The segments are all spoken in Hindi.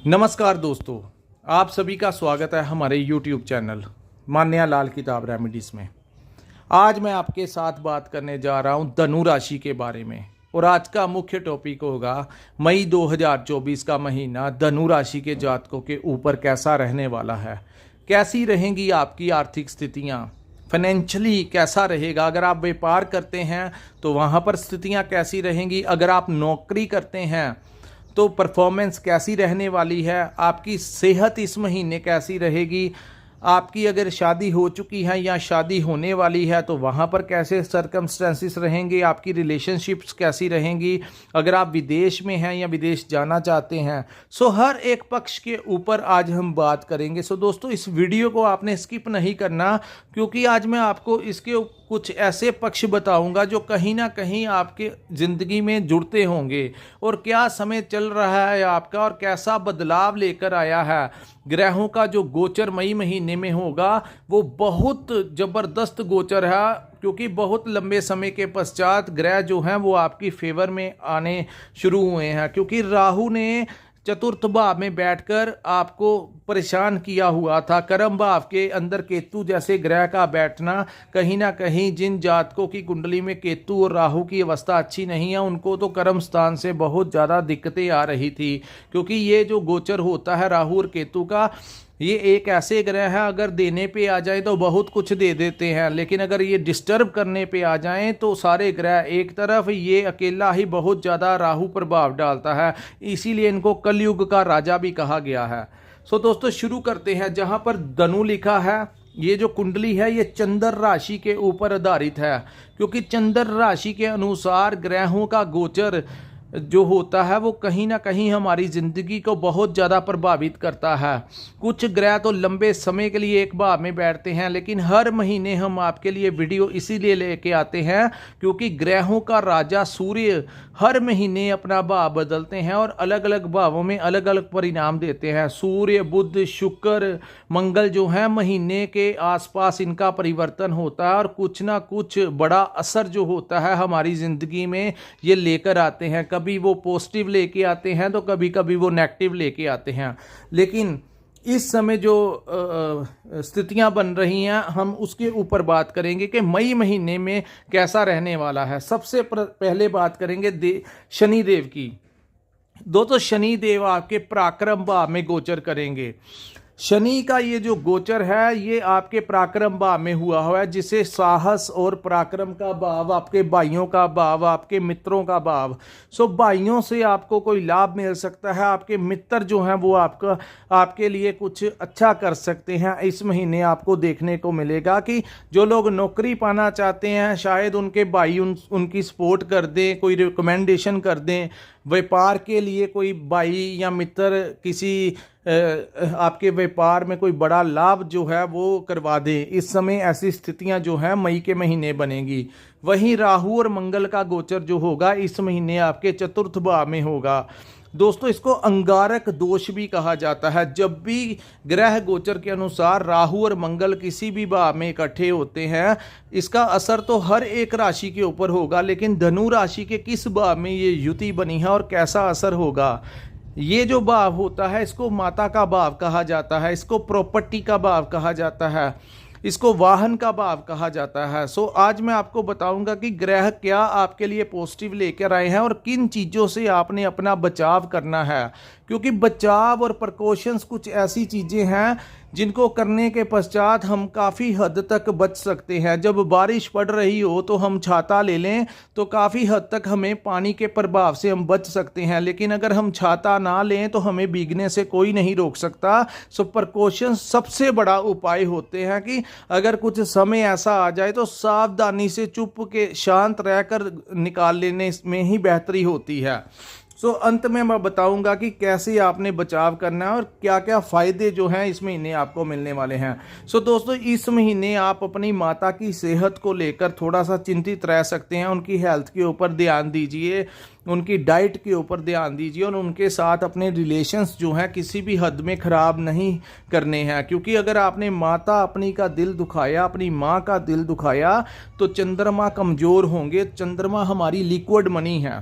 नमस्कार दोस्तों, आप सभी का स्वागत है हमारे YouTube चैनल मान्या लाल किताब रेमेडीज़ में। आज मैं आपके साथ बात करने जा रहा हूं धनु राशि के बारे में और आज का मुख्य टॉपिक होगा मई 2024 का महीना धनु राशि के जातकों के ऊपर कैसा रहने वाला है। कैसी रहेंगी आपकी आर्थिक स्थितियाँ, फाइनेंशियली कैसा रहेगा। अगर आप व्यापार करते हैं तो वहाँ पर स्थितियाँ कैसी रहेंगी। अगर आप नौकरी करते हैं तो परफॉर्मेंस कैसी रहने वाली है। आपकी सेहत इस महीने कैसी रहेगी। आपकी अगर शादी हो चुकी है या शादी होने वाली है तो वहाँ पर कैसे सर्कमस्टेंसेस रहेंगे। आपकी रिलेशनशिप्स कैसी रहेंगी। अगर आप विदेश में हैं या विदेश जाना चाहते हैं, हर एक पक्ष के ऊपर आज हम बात करेंगे। दोस्तों, इस वीडियो को आपने स्किप नहीं करना, क्योंकि आज मैं आपको इसके कुछ ऐसे पक्ष बताऊंगा जो कहीं ना कहीं आपके ज़िंदगी में जुड़ते होंगे और क्या समय चल रहा है आपका और कैसा बदलाव लेकर आया है। ग्रहों का जो गोचर मई महीने में होगा वो बहुत ज़बरदस्त गोचर है, क्योंकि बहुत लंबे समय के पश्चात ग्रह जो हैं वो आपकी फेवर में आने शुरू हुए हैं। क्योंकि राहु ने चतुर्थ भाव में बैठकर आपको परेशान किया हुआ था। कर्म भाव के अंदर केतु जैसे ग्रह का बैठना कहीं ना कहीं जिन जातकों की कुंडली में केतु और राहु की अवस्था अच्छी नहीं है उनको तो कर्म स्थान से बहुत ज़्यादा दिक्कतें आ रही थी। क्योंकि ये जो गोचर होता है राहु और केतु का, ये एक ऐसे ग्रह है अगर देने पे आ जाए तो बहुत कुछ दे देते हैं, लेकिन अगर ये डिस्टर्ब करने पे आ जाएं तो सारे ग्रह एक तरफ, ये अकेला ही बहुत ज़्यादा राहु प्रभाव डालता है। इसीलिए इनको कलयुग का राजा भी कहा गया है। दोस्तों, शुरू करते हैं। जहाँ पर धनु लिखा है, ये जो कुंडली है ये चंद्र राशि के ऊपर आधारित है, क्योंकि चंद्र राशि के अनुसार ग्रहों का गोचर जो होता है वो कहीं ना कहीं हमारी ज़िंदगी को बहुत ज़्यादा प्रभावित करता है। कुछ ग्रह तो लंबे समय के लिए एक भाव में बैठते हैं, लेकिन हर महीने हम आपके लिए वीडियो इसीलिए लेके आते हैं क्योंकि ग्रहों का राजा सूर्य हर महीने अपना भाव बदलते हैं और अलग अलग भावों में अलग अलग परिणाम देते हैं। सूर्य, बुध, शुक्र, मंगल जो है महीने के आसपास इनका परिवर्तन होता है और कुछ ना कुछ बड़ा असर जो होता है हमारी ज़िंदगी में ये लेकर आते हैं। कभी वो पॉजिटिव लेके आते हैं तो कभी कभी वो नेगेटिव लेके आते हैं। लेकिन इस समय जो स्थितियां बन रही हैं हम उसके ऊपर बात करेंगे कि मई महीने में कैसा रहने वाला है। सबसे पहले बात करेंगे शनि देव की। दोस्तों, शनि देव आपके पराक्रम भाव में गोचर करेंगे। शनि का ये जो गोचर है ये आपके पराक्रम भाव में हुआ है, जिसे साहस और पराक्रम का भाव, आपके भाइयों का भाव, आपके मित्रों का भाव। भाइयों से आपको कोई लाभ मिल सकता है। आपके मित्र जो हैं वो आपके लिए कुछ अच्छा कर सकते हैं। इस महीने आपको देखने को मिलेगा कि जो लोग नौकरी पाना चाहते हैं शायद उनके भाई उनकी सपोर्ट कर दें, कोई रिकमेंडेशन कर दें। व्यापार के लिए कोई भाई या मित्र किसी आपके व्यापार में कोई बड़ा लाभ जो है वो करवा दें। इस समय ऐसी स्थितियां जो हैं मई के महीने बनेगी। वहीं राहु और मंगल का गोचर जो होगा इस महीने आपके चतुर्थ भाव में होगा। दोस्तों, इसको अंगारक दोष भी कहा जाता है। जब भी ग्रह गोचर के अनुसार राहु और मंगल किसी भी भाव में इकट्ठे होते हैं इसका असर तो हर एक राशि के ऊपर होगा, लेकिन धनु राशि के किस भाव में ये युति बनी है और कैसा असर होगा। ये जो भाव होता है इसको माता का भाव कहा जाता है, इसको प्रॉपर्टी का भाव कहा जाता है, इसको वाहन का भाव कहा जाता है। आज मैं आपको बताऊंगा कि ग्रह क्या आपके लिए पॉजिटिव लेकर आए हैं और किन चीज़ों से आपने अपना बचाव करना है। क्योंकि बचाव और प्रिकॉशंस कुछ ऐसी चीज़ें हैं जिनको करने के पश्चात हम काफ़ी हद तक बच सकते हैं। जब बारिश पड़ रही हो तो हम छाता ले लें तो काफ़ी हद तक हमें पानी के प्रभाव से हम बच सकते हैं, लेकिन अगर हम छाता ना लें तो हमें भीगने से कोई नहीं रोक सकता। प्रिकॉशंस सबसे बड़ा उपाय होते हैं कि अगर कुछ समय ऐसा आ जाए तो सावधानी से चुप के शांत रहकर निकाल लेने में ही बेहतरी होती है। अंत में मैं बताऊंगा कि कैसे आपने बचाव करना है और क्या क्या फ़ायदे जो हैं इस महीने आपको मिलने वाले हैं। दोस्तों, इस महीने आप अपनी माता की सेहत को लेकर थोड़ा सा चिंतित रह सकते हैं। उनकी हेल्थ के ऊपर ध्यान दीजिए, उनकी डाइट के ऊपर ध्यान दीजिए और उनके साथ अपने रिलेशंस जो हैं किसी भी हद में ख़राब नहीं करने हैं। क्योंकि अगर आपने माता अपनी का दिल दुखाया, अपनी माँ का दिल दुखाया तो चंद्रमा कमज़ोर होंगे। चंद्रमा हमारी लिक्विड मनी है।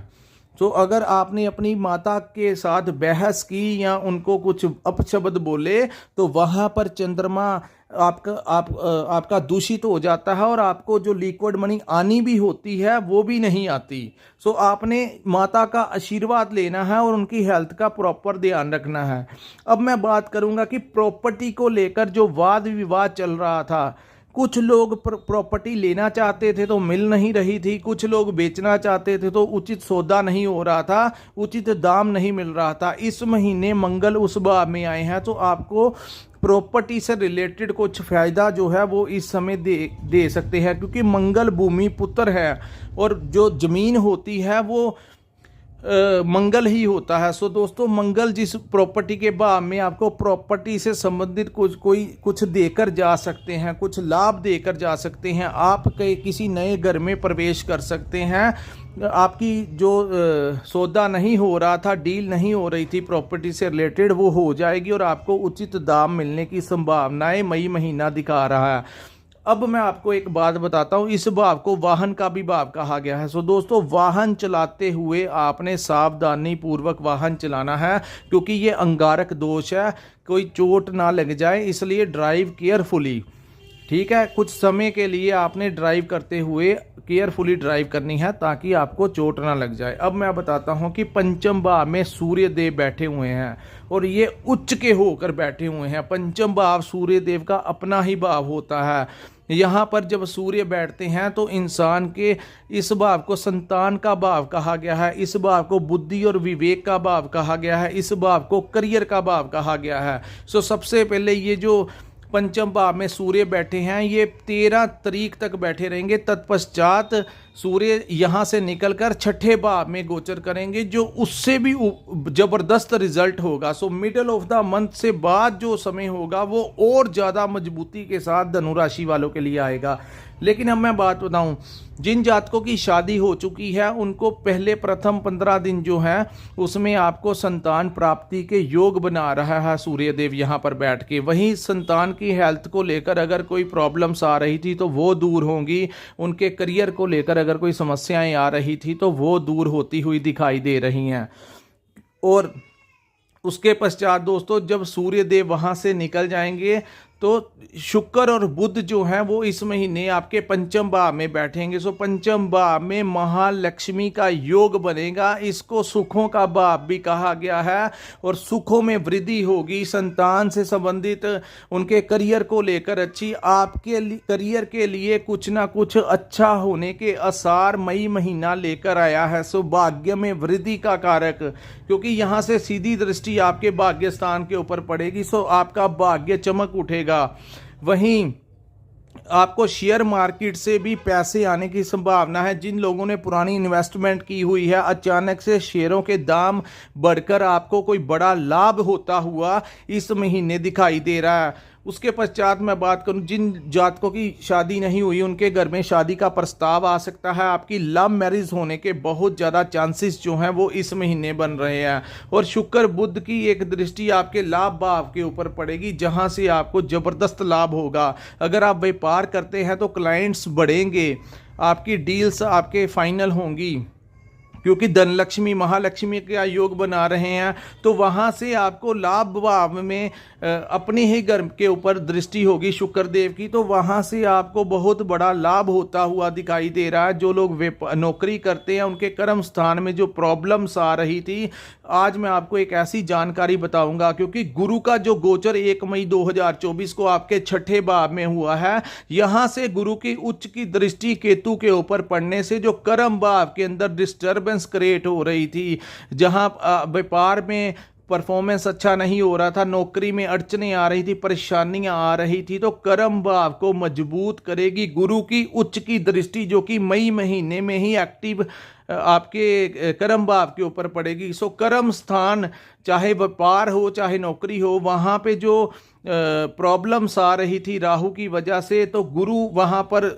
तो अगर आपने अपनी माता के साथ बहस की या उनको कुछ अपशब्द बोले तो वहाँ पर चंद्रमा आपका दूषित हो जाता है और आपको जो लिक्विड मनी आनी भी होती है वो भी नहीं आती। सो आपने माता का आशीर्वाद लेना है और उनकी हेल्थ का प्रॉपर ध्यान रखना है। अब मैं बात करूंगा कि प्रॉपर्टी को लेकर जो वाद विवाद चल रहा था, कुछ लोग प्रॉपर्टी लेना चाहते थे तो मिल नहीं रही थी, कुछ लोग बेचना चाहते थे तो उचित सौदा नहीं हो रहा था, उचित दाम नहीं मिल रहा था। इस महीने मंगल उस भाव में आए हैं तो आपको प्रॉपर्टी से रिलेटेड कुछ फायदा जो है वो इस समय दे सकते हैं, क्योंकि मंगल भूमि पुत्र है और जो जमीन होती है वो मंगल ही होता है। सो दोस्तों, मंगल जिस प्रॉपर्टी के भाव में आपको प्रॉपर्टी से संबंधित कुछ देकर जा सकते हैं, कुछ लाभ देकर जा सकते हैं। आप किसी नए घर में प्रवेश कर सकते हैं। आपकी जो सौदा नहीं हो रहा था, डील नहीं हो रही थी प्रॉपर्टी से रिलेटेड, वो हो जाएगी और आपको उचित दाम मिलने की संभावनाएं मई महीना दिखा रहा है। अब मैं आपको एक बात बताता हूँ, इस भाव को वाहन का भी भाव कहा गया है। सो दोस्तों, वाहन चलाते हुए आपने सावधानी पूर्वक वाहन चलाना है, क्योंकि ये अंगारक दोष है, कोई चोट ना लग जाए, इसलिए ड्राइव केयरफुली। ठीक है, कुछ समय के लिए आपने ड्राइव करते हुए केयरफुली ड्राइव करनी है ताकि आपको चोट ना लग जाए। अब मैं बताता हूं कि पंचम भाव में सूर्य देव बैठे हुए हैं और ये उच्च के होकर बैठे हुए हैं। पंचम भाव सूर्य देव का अपना ही भाव होता है। यहाँ पर जब सूर्य बैठते हैं तो इंसान के इस भाव को संतान का भाव कहा गया है, इस भाव को बुद्धि और विवेक का भाव कहा गया है, इस भाव को करियर का भाव कहा गया है। सो सबसे पहले ये जो पंचम भाव में सूर्य बैठे हैं ये 13 तारीख तक बैठे रहेंगे। तत्पश्चात सूर्य यहाँ से निकलकर छठे भाव में गोचर करेंगे, जो उससे भी जबरदस्त रिजल्ट होगा। So middle of the month से बाद जो समय होगा वो और ज़्यादा मजबूती के साथ धनु राशि वालों के लिए आएगा। लेकिन अब मैं बात बताऊं, जिन जातकों की शादी हो चुकी है उनको पहले प्रथम 15 दिन जो है उसमें आपको संतान प्राप्ति के योग बना रहा है सूर्यदेव यहाँ पर बैठ के। वहीं संतान की हेल्थ को लेकर अगर कोई प्रॉब्लम्स आ रही थी तो वो दूर होंगी, उनके करियर को लेकर अगर कोई समस्याएं आ रही थी तो वो दूर होती हुई दिखाई दे रही हैं। और उसके पश्चात दोस्तों, जब सूर्य देव वहां से निकल जाएंगे तो शुक्र और बुध जो हैं वो इस महीने आपके पंचम भाव में बैठेंगे। सो पंचम भाव में महालक्ष्मी का योग बनेगा, इसको सुखों का भाव भी कहा गया है और सुखों में वृद्धि होगी। संतान से संबंधित उनके करियर को लेकर अच्छी, आपके करियर के लिए कुछ ना कुछ अच्छा होने के आसार मई महीना लेकर आया है। सो भाग्य में वृद्धि का कारक, क्योंकि यहाँ से सीधी दृष्टि आपके भाग्य स्थान के ऊपर पड़ेगी। सो आपका भाग्य चमक उठेगा। वहीं आपको शेयर मार्केट से भी पैसे आने की संभावना है। जिन लोगों ने पुरानी इन्वेस्टमेंट की हुई है, अचानक से शेयरों के दाम बढ़कर आपको कोई बड़ा लाभ होता हुआ इस महीने दिखाई दे रहा है। उसके पश्चात मैं बात करूं, जिन जातकों की शादी नहीं हुई उनके घर में शादी का प्रस्ताव आ सकता है। आपकी लव मैरिज होने के बहुत ज़्यादा चांसेस जो हैं वो इस महीने बन रहे हैं। और शुक्र बुध की एक दृष्टि आपके लाभ भाव के ऊपर पड़ेगी, जहां से आपको ज़बरदस्त लाभ होगा। अगर आप व्यापार करते हैं तो क्लाइंट्स बढ़ेंगे, आपकी डील्स आपके फाइनल होंगी, क्योंकि धनलक्ष्मी महालक्ष्मी का योग बना रहे हैं। तो वहाँ से आपको लाभ भाव में अपने ही घर के ऊपर दृष्टि होगी शुक्र देव की, तो वहाँ से आपको बहुत बड़ा लाभ होता हुआ दिखाई दे रहा है। जो लोग नौकरी करते हैं उनके कर्म स्थान में जो प्रॉब्लम्स आ रही थी, आज मैं आपको एक ऐसी जानकारी बताऊंगा, क्योंकि गुरु का जो गोचर 1 मई 2024 को आपके छठे भाव में हुआ है, यहाँ से गुरु की उच्च की दृष्टि केतु के ऊपर पड़ने से जो कर्म भाव के अंदर डिस्टर्बेंस क्रिएट हो रही थी, जहाँ व्यापार में परफॉर्मेंस अच्छा नहीं हो रहा था, नौकरी में अड़चने आ रही थी, परेशानियां आ रही थी, तो कर्म भाव को मजबूत करेगी गुरु की उच्च की दृष्टि, जो कि मई महीने में ही एक्टिव आपके कर्म भाव के ऊपर पड़ेगी। सो कर्म स्थान, चाहे व्यापार हो चाहे नौकरी हो, वहाँ पे जो प्रॉब्लम्स आ रही थी राहु की वजह से, तो गुरु वहाँ पर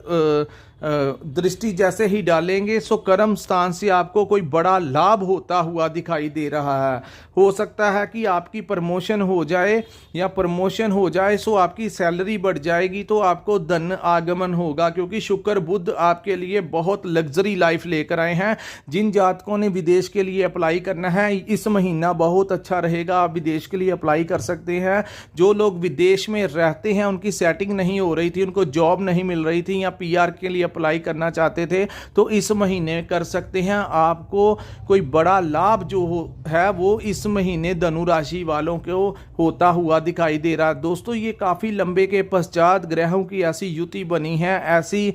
दृष्टि जैसे ही डालेंगे सो कर्म स्थान से आपको कोई बड़ा लाभ होता हुआ दिखाई दे रहा है। हो सकता है कि आपकी प्रमोशन हो जाए, या प्रमोशन हो जाए सो आपकी सैलरी बढ़ जाएगी, तो आपको धन आगमन होगा, क्योंकि शुक्र बुध आपके लिए बहुत लग्जरी लाइफ लेकर आए हैं। जिन जातकों ने विदेश के लिए अप्लाई करना है, इस महीना बहुत अच्छा रहेगा, आप विदेश के लिए अप्लाई कर सकते हैं। जो लोग विदेश में रहते हैं, उनकी सेटिंग नहीं हो रही थी, उनको जॉब नहीं मिल रही थी, या पीआर के लिए अप्लाई करना चाहते थे, तो इस महीने कर सकते हैं। आपको कोई बड़ा लाभ जो है वो इस महीने धनु राशि वालों को होता हुआ दिखाई दे रहा है। दोस्तों, ये काफ़ी लंबे के पश्चात ग्रहों की ऐसी युति बनी है, ऐसी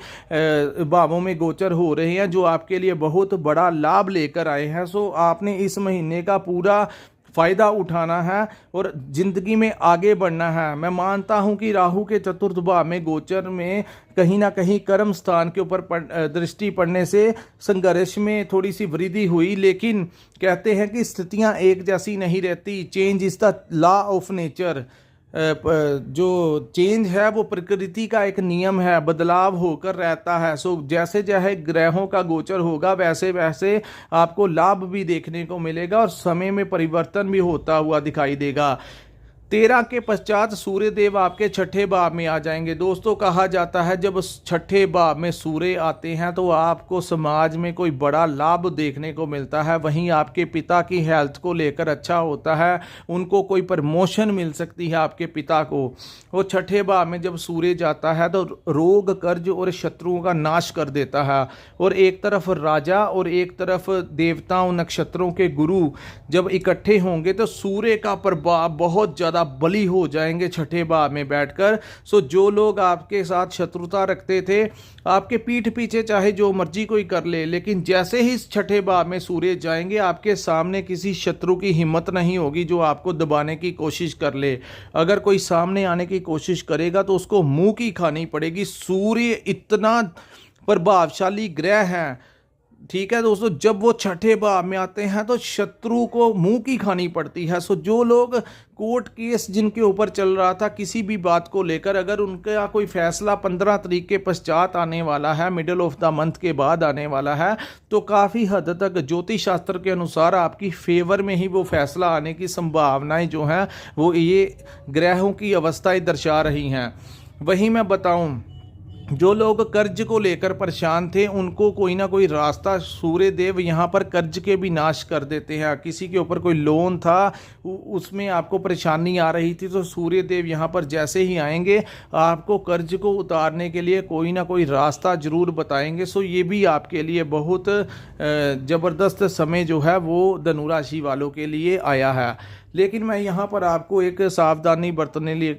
भावों में गोचर हो रहे हैं जो आपके लिए बहुत बड़ा लाभ लेकर आए हैं। सो आपने इस महीने का पूरा फायदा उठाना है और जिंदगी में आगे बढ़ना है। मैं मानता हूं कि राहु के चतुर्थ भाव में गोचर में कहीं ना कहीं कर्म स्थान के ऊपर दृष्टि पड़ने से संघर्ष में थोड़ी सी वृद्धि हुई, लेकिन कहते हैं कि स्थितियां एक जैसी नहीं रहती। Change is the law of nature. जो चेंज है वो प्रकृति का एक नियम है, बदलाव होकर रहता है। सो जैसे जैसे ग्रहों का गोचर होगा वैसे वैसे आपको लाभ भी देखने को मिलेगा और समय में परिवर्तन भी होता हुआ दिखाई देगा। 13 के पश्चात सूर्य देव आपके छठे भाव में आ जाएंगे। दोस्तों, कहा जाता है जब छठे भाव में सूर्य आते हैं तो आपको समाज में कोई बड़ा लाभ देखने को मिलता है। वहीं आपके पिता की हेल्थ को लेकर अच्छा होता है, उनको कोई प्रमोशन मिल सकती है आपके पिता को। वो छठे भाव में जब सूर्य जाता है तो रोग, कर्ज और शत्रुओं का नाश कर देता है। और एक तरफ राजा और एक तरफ देवताओं, नक्षत्रों के गुरु जब इकट्ठे होंगे तो सूर्य का प्रभाव बहुत ज़्यादा बली हो जाएंगे छठे भाव में बैठकर। सो जो लोग आपके साथ शत्रुता रखते थे, आपके पीठ पीछे चाहे जो मर्जी कोई कर ले, लेकिन जैसे ही छठे भाव में सूर्य जाएंगे आपके सामने किसी शत्रु की हिम्मत नहीं होगी जो आपको दबाने की कोशिश कर ले। अगर कोई सामने आने की कोशिश करेगा तो उसको मुंह की खानी पड़ेगी। सूर्य इतना प्रभावशाली ग्रह है, ठीक है दोस्तों। जब वो छठे भाव में आते हैं तो शत्रु को मुंह की खानी पड़ती है। सो जो लोग कोर्ट केस जिनके ऊपर चल रहा था किसी भी बात को लेकर, अगर उनका कोई फैसला 15 तारीख के पश्चात आने वाला है, मिडल ऑफ द मंथ के बाद आने वाला है, तो काफ़ी हद तक ज्योतिष शास्त्र के अनुसार आपकी फेवर में ही वो फैसला आने की संभावनाएं जो हैं वो ये ग्रहों की अवस्थाएं दर्शा रही हैं। वहीं मैं बताऊं, जो लोग कर्ज को लेकर परेशान थे उनको कोई ना कोई रास्ता सूर्य देव यहाँ पर कर्ज के भी नाश कर देते हैं। किसी के ऊपर कोई लोन था, उसमें आपको परेशानी आ रही थी, तो सूर्य देव यहाँ पर जैसे ही आएंगे आपको कर्ज को उतारने के लिए कोई ना कोई रास्ता जरूर बताएंगे। सो ये भी आपके लिए बहुत ज़बरदस्त समय जो है वो धनु राशि वालों के लिए आया है। लेकिन मैं यहाँ पर आपको एक सावधानी बरतने लिए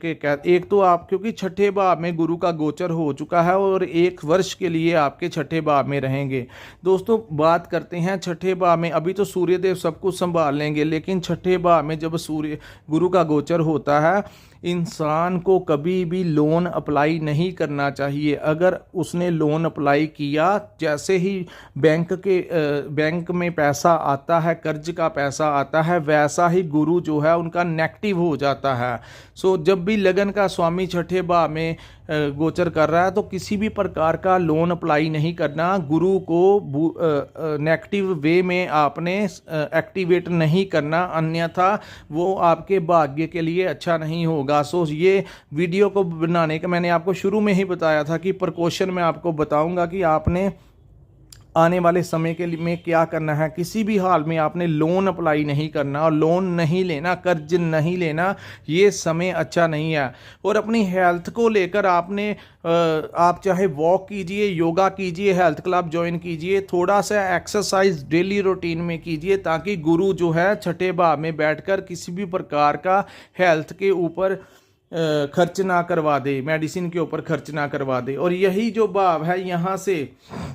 एक तो आप, क्योंकि छठे भाव में गुरु का गोचर हो चुका है और 1 वर्ष के लिए आपके छठे भाव में रहेंगे। दोस्तों, बात करते हैं छठे भाव में। अभी तो सूर्यदेव सब कुछ संभाल लेंगे, लेकिन छठे भाव में जब गुरु का गोचर होता है, इंसान को कभी भी लोन अप्लाई नहीं करना चाहिए। अगर उसने लोन अप्लाई किया, जैसे ही बैंक में पैसा आता है, कर्ज का पैसा आता है, वैसा ही गुरु जो है उनका नेगेटिव हो जाता है। सो जब भी लगन का स्वामी छठे भाव में गोचर कर रहा है तो किसी भी प्रकार का लोन अप्लाई नहीं करना। गुरु को नेगेटिव वे में आपने एक्टिवेट नहीं करना, अन्यथा वो आपके भाग्य के लिए अच्छा नहीं होगा। सो ये वीडियो को बनाने का मैंने आपको शुरू में ही बताया था कि प्रिकॉशन में आपको बताऊंगा कि आपने आने वाले समय के लिए में क्या करना है। किसी भी हाल में आपने लोन अप्लाई नहीं करना और लोन नहीं लेना, कर्ज नहीं लेना, ये समय अच्छा नहीं है। और अपनी हेल्थ को लेकर आपने आप चाहे वॉक कीजिए, योगा कीजिए, हेल्थ क्लब ज्वाइन कीजिए, थोड़ा सा एक्सरसाइज डेली रूटीन में कीजिए, ताकि गुरु जो है छठे भाव में बैठकर किसी भी प्रकार का हेल्थ के ऊपर खर्च ना करवा दे, मेडिसिन के ऊपर खर्च ना करवा दे। और यही जो भाव है, यहाँ से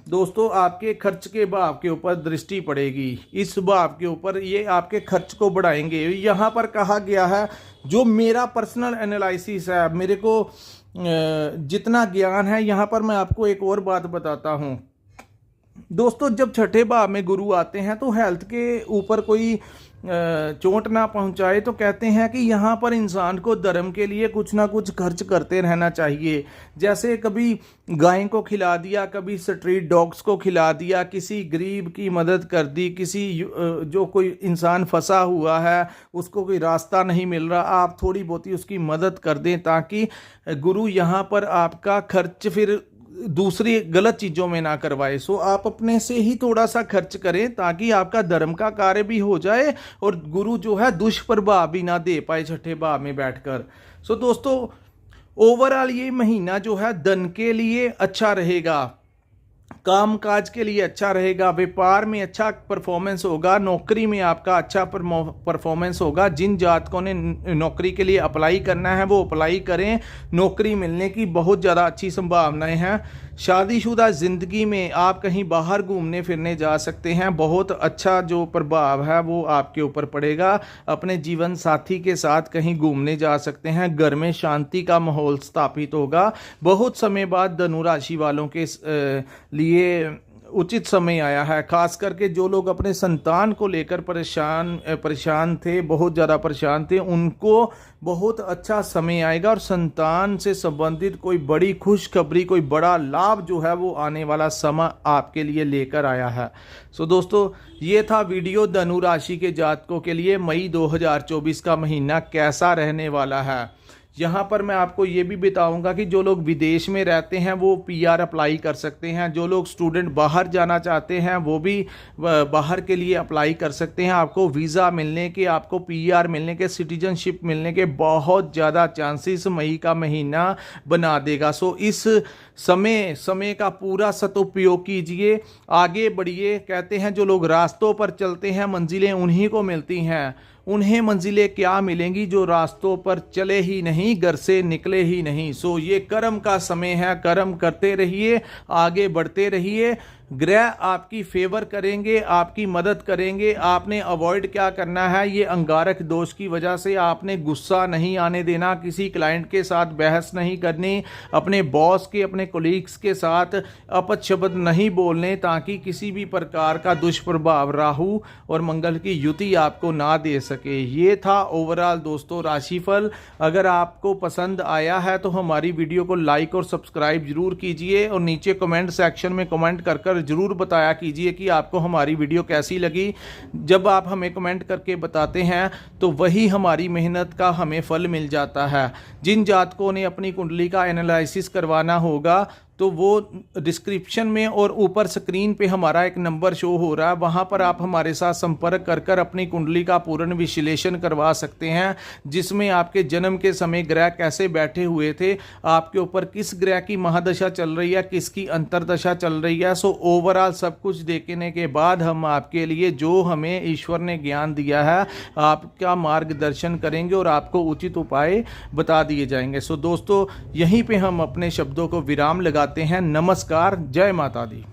दोस्तों आपके खर्च के भाव के ऊपर दृष्टि पड़ेगी। इस भाव के ऊपर ये आपके खर्च को बढ़ाएंगे। यहाँ पर कहा गया है, जो मेरा पर्सनल एनालिसिस है, मेरे को जितना ज्ञान है, यहाँ पर मैं आपको एक और बात बताता हूँ। दोस्तों, जब छठे भाव में गुरु आते हैं तो हेल्थ के ऊपर कोई चोट ना पहुंचाए, तो कहते हैं कि यहाँ पर इंसान को धर्म के लिए कुछ ना कुछ खर्च करते रहना चाहिए। जैसे कभी गाय को खिला दिया, कभी स्ट्रीट डॉग्स को खिला दिया, किसी गरीब की मदद कर दी, किसी जो कोई इंसान फंसा हुआ है उसको कोई रास्ता नहीं मिल रहा, आप थोड़ी बहुत ही उसकी मदद कर दें, ताकि गुरु यहाँ पर आपका खर्च फिर दूसरी गलत चीज़ों में ना करवाए। सो आप अपने से ही थोड़ा सा खर्च करें, ताकि आपका धर्म का कार्य भी हो जाए और गुरु जो है दुष्प्रभाव भी ना दे पाए छठे भाव में बैठकर। सो दोस्तों, ओवरऑल ये महीना जो है धन के लिए अच्छा रहेगा, काम काज के लिए अच्छा रहेगा, व्यापार में अच्छा परफॉर्मेंस होगा, नौकरी में आपका अच्छा परफॉर्मेंस होगा। जिन जातकों ने नौकरी के लिए अप्लाई करना है वो अप्लाई करें, नौकरी मिलने की बहुत ज़्यादा अच्छी संभावनाएं हैं। शादीशुदा ज़िंदगी में आप कहीं बाहर घूमने फिरने जा सकते हैं, बहुत अच्छा जो प्रभाव है वो आपके ऊपर पड़ेगा। अपने जीवन साथी के साथ कहीं घूमने जा सकते हैं, घर में शांति का माहौल स्थापित होगा। बहुत समय बाद धनु राशि वालों के लिए उचित समय आया है, खास करके जो लोग अपने संतान को लेकर परेशान थे, बहुत ज़्यादा परेशान थे, उनको बहुत अच्छा समय आएगा और संतान से संबंधित कोई बड़ी खुशखबरी, कोई बड़ा लाभ जो है वो आने वाला समय आपके लिए लेकर आया है। सो दोस्तों, ये था वीडियो धनु राशि के जातकों के लिए मई 2024 का महीना कैसा रहने वाला है। यहाँ पर मैं आपको ये भी बताऊंगा कि जो लोग विदेश में रहते हैं वो पीआर अप्लाई कर सकते हैं, जो लोग स्टूडेंट बाहर जाना चाहते हैं वो भी बाहर के लिए अप्लाई कर सकते हैं। आपको वीज़ा मिलने के, आपको पीआर मिलने के, सिटीजनशिप मिलने के बहुत ज़्यादा चांसेस मई का महीना बना देगा। सो इस समय का पूरा सदुपयोग कीजिए, आगे बढ़िए। कहते हैं जो लोग रास्तों पर चलते हैं मंजिलें उन्हीं को मिलती हैं। उन्हें मंजिलें क्या मिलेंगी जो रास्तों पर चले ही नहीं, घर से निकले ही नहीं। सो ये कर्म का समय है, कर्म करते रहिए, आगे बढ़ते रहिए। ग्रह आपकी फेवर करेंगे, आपकी मदद करेंगे। आपने अवॉइड क्या करना है, ये अंगारक दोष की वजह से आपने गुस्सा नहीं आने देना, किसी क्लाइंट के साथ बहस नहीं करनी, अपने बॉस के, अपने कोलीग्स के साथ अपशब्द नहीं बोलने, ताकि किसी भी प्रकार का दुष्प्रभाव राहु और मंगल की युति आपको ना दे सके। ये था ओवरऑल दोस्तों राशिफल। अगर आपको पसंद आया है तो हमारी वीडियो को लाइक और सब्सक्राइब जरूर कीजिए और नीचे कमेंट सेक्शन में कमेंट कर जरूर बताया कीजिए कि आपको हमारी वीडियो कैसी लगी। जब आप हमें कमेंट करके बताते हैं तो वही हमारी मेहनत का हमें फल मिल जाता है। जिन जातकों ने अपनी कुंडली का एनालिसिस करवाना होगा तो वो डिस्क्रिप्शन में और ऊपर स्क्रीन पे हमारा एक नंबर शो हो रहा है, वहाँ पर आप हमारे साथ संपर्क कर अपनी कुंडली का पूर्ण विश्लेषण करवा सकते हैं, जिसमें आपके जन्म के समय ग्रह कैसे बैठे हुए थे, आपके ऊपर किस ग्रह की महादशा चल रही है, किसकी अंतरदशा चल रही है। सो ओवरऑल सब कुछ देखने के बाद हम आपके लिए जो हमें ईश्वर ने ज्ञान दिया है आपका मार्गदर्शन करेंगे और आपको उचित उपाय बता दिए जाएंगे। सो दोस्तों, यहीं पे हम अपने शब्दों को विराम लगा हैं। नमस्कार, जय माता दी।